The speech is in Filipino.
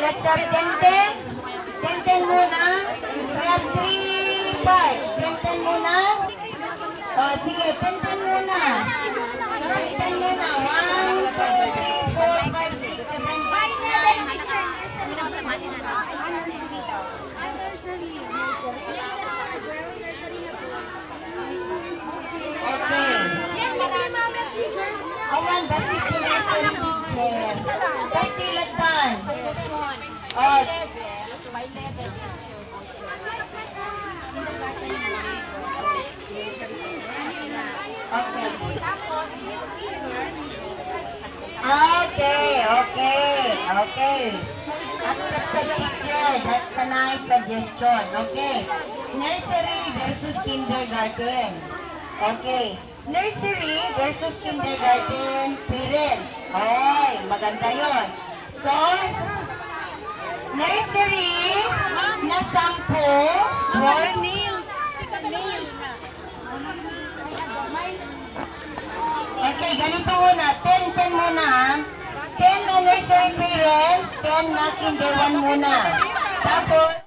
let's start 10-10. 10-10 muna. We have 3 parts. 10-10 muna. Sige, 10-10 muna. 10-10 muna. 1, 2, 3, 4, 5, 6, 7, 8, 9. Okay. Awan, basta pinatay teacher. Basta latan. Okay. Accepted teacher. That's a nice suggestion. Okay. Nursery versus kindergarten. Okay. Nursery versus kindergarten parents. Ay, maganda yun. So, nursery na 10. Okay, ganito muna. 10 muna ha. 10 na nursery parents, 10 na kinder 1 muna. Tapos,